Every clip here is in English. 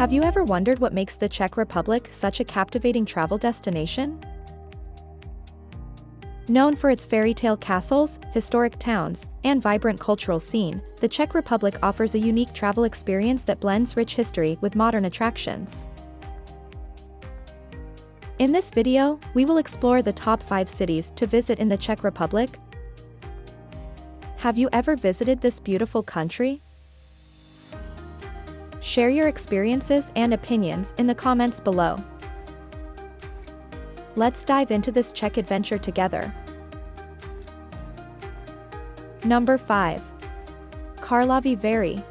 Have you ever wondered what makes the Czech Republic such a captivating travel destination? Known for its fairy tale castles, historic towns, and vibrant cultural scene, the Czech Republic offers a unique travel experience that blends rich history with modern attractions. In this video, we will explore the top 5 cities to visit in the Czech Republic. Have you ever visited this beautiful country? Share your experiences and opinions in the comments below. Let's dive into this Czech adventure together. Number 5. Karlovy Vary.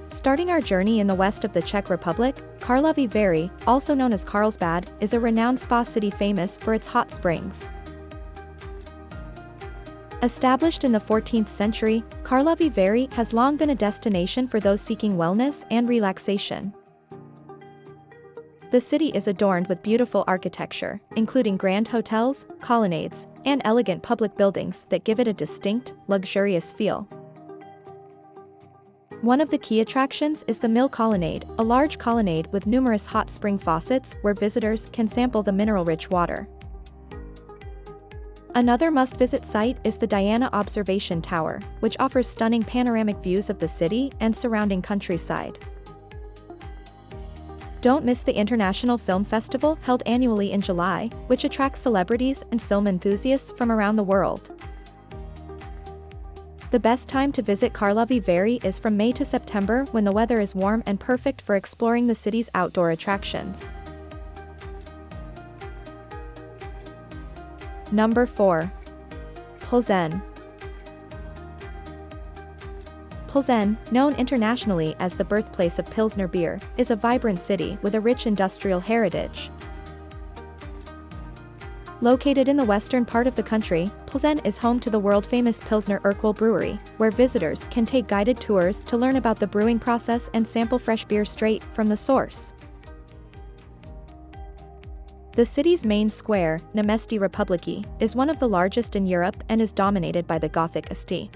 Starting our journey in the west of the Czech Republic, Karlovy Vary, also known as Carlsbad, is a renowned spa city famous for its hot springs. Established in the 14th century, Karlovy Vary has long been a destination for those seeking wellness and relaxation. The city is adorned with beautiful architecture, including grand hotels, colonnades, and elegant public buildings that give it a distinct, luxurious feel. One of the key attractions is the Mill Colonnade, a large colonnade with numerous hot spring faucets where visitors can sample the mineral-rich water. Another must-visit site is the Diana Observation Tower, which offers stunning panoramic views of the city and surrounding countryside. Don't miss the International Film Festival held annually in July, which attracts celebrities and film enthusiasts from around the world. The best time to visit Karlovy Vary is from May to September when the weather is warm and perfect for exploring the city's outdoor attractions. Number 4. Plzen. Plzen, known internationally as the birthplace of Pilsner beer, is a vibrant city with a rich industrial heritage. Located in the western part of the country, Plzen is home to the world-famous Pilsner Urquell brewery, where visitors can take guided tours to learn about the brewing process and sample fresh beer straight from the source. The city's main square, Náměstí Republiky, is one of the largest in Europe and is dominated by the Gothic style.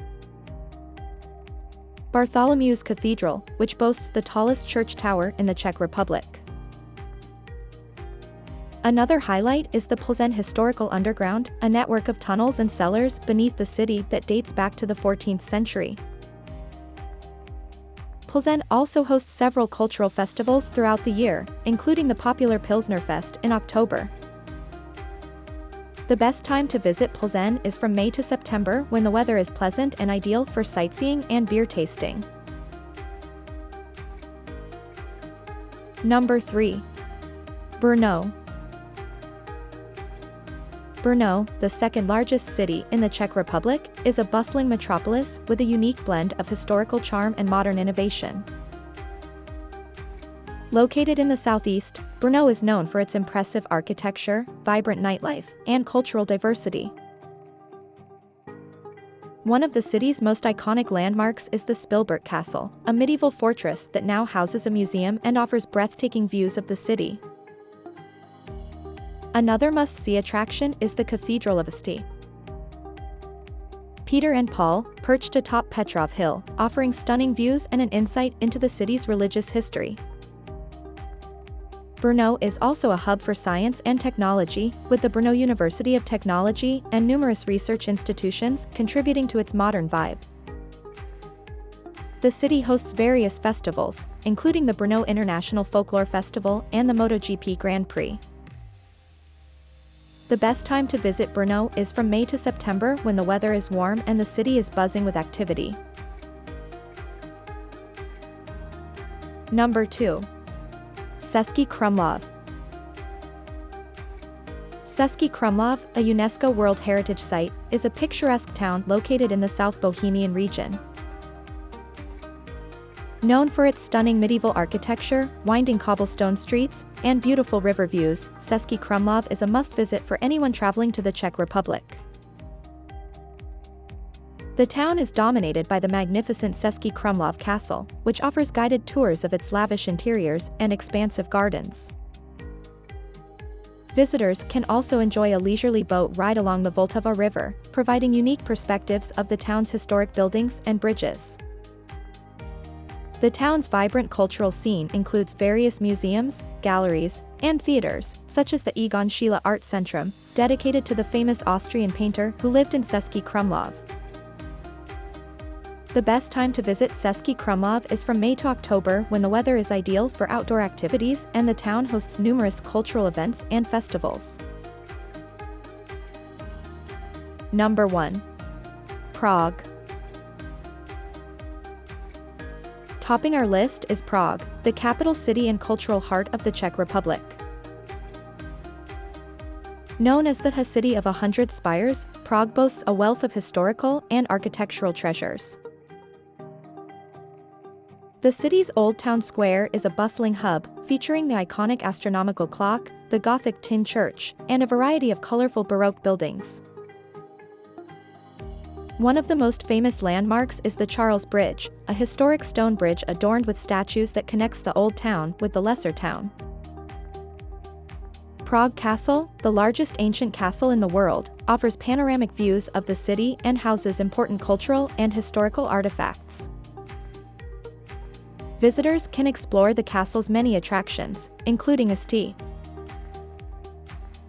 Bartholomew's Cathedral, which boasts the tallest church tower in the Czech Republic. Another highlight is the Plzen Historical Underground, a network of tunnels and cellars beneath the city that dates back to the 14th century. Plzen also hosts several cultural festivals throughout the year, including the popular Pilsner Fest in October. The best time to visit Plzen is from May to September when the weather is pleasant and ideal for sightseeing and beer tasting. Number 3. Brno. Brno, the second largest city in the Czech Republic, is a bustling metropolis with a unique blend of historical charm and modern innovation. Located in the southeast, Brno is known for its impressive architecture, vibrant nightlife, and cultural diversity. One of the city's most iconic landmarks is the Spilberk Castle, a medieval fortress that now houses a museum and offers breathtaking views of the city. Another must-see attraction is the Cathedral of St. Peter and Paul, perched atop Petrov Hill, offering stunning views and an insight into the city's religious history. Brno is also a hub for science and technology, with the Brno University of Technology and numerous research institutions contributing to its modern vibe. The city hosts various festivals, including the Brno International Folklore Festival and the MotoGP Grand Prix. The best time to visit Brno is from May to September when the weather is warm and the city is buzzing with activity. Number 2. Cesky Krumlov. Cesky Krumlov, a UNESCO World Heritage Site, is a picturesque town located in the South Bohemian region. Known for its stunning medieval architecture, winding cobblestone streets, and beautiful river views, Cesky Krumlov is a must-visit for anyone traveling to the Czech Republic. The town is dominated by the magnificent Cesky Krumlov Castle, which offers guided tours of its lavish interiors and expansive gardens. Visitors can also enjoy a leisurely boat ride along the Vltava River, providing unique perspectives of the town's historic buildings and bridges. The town's vibrant cultural scene includes various museums, galleries, and theaters, such as the Egon Schiele Art Centrum, dedicated to the famous Austrian painter who lived in Cesky Krumlov. The best time to visit Cesky Krumlov is from May to October, when the weather is ideal for outdoor activities and the town hosts numerous cultural events and festivals. Number 1. Prague. Topping our list is Prague, the capital city and cultural heart of the Czech Republic. Known as the City of 100 Spires, Prague boasts a wealth of historical and architectural treasures. The city's Old Town Square is a bustling hub, featuring the iconic astronomical clock, the Gothic tin church, and a variety of colorful Baroque buildings. One of the most famous landmarks is the Charles Bridge, a historic stone bridge adorned with statues that connects the Old Town with the Lesser Town. Prague Castle, the largest ancient castle in the world, offers panoramic views of the city and houses important cultural and historical artifacts. Visitors can explore the castle's many attractions, including St.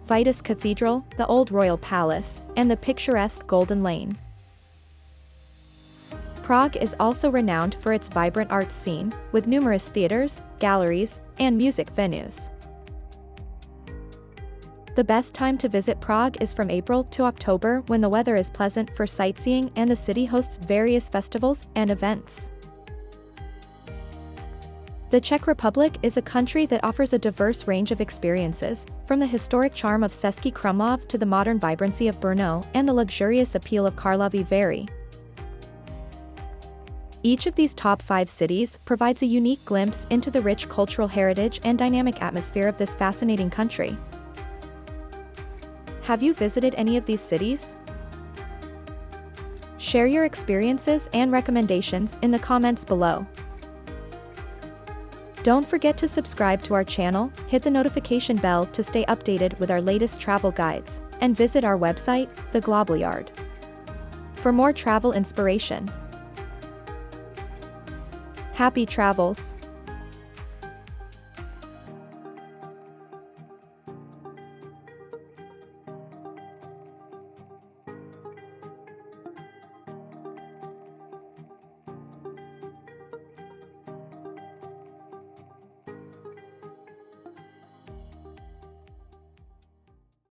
Vitus Cathedral, the Old Royal Palace, and the picturesque Golden Lane. Prague is also renowned for its vibrant arts scene, with numerous theaters, galleries, and music venues. The best time to visit Prague is from April to October, when the weather is pleasant for sightseeing and the city hosts various festivals and events. The Czech Republic is a country that offers a diverse range of experiences, from the historic charm of Cesky Krumlov to the modern vibrancy of Brno and the luxurious appeal of Karlovy Vary. Each of these top 5 cities provides a unique glimpse into the rich cultural heritage and dynamic atmosphere of this fascinating country. Have you visited any of these cities? Share your experiences and recommendations in the comments below. Don't forget to subscribe to our channel, hit the notification bell to stay updated with our latest travel guides, and visit our website, The Global Yard, for more travel inspiration. Happy travels!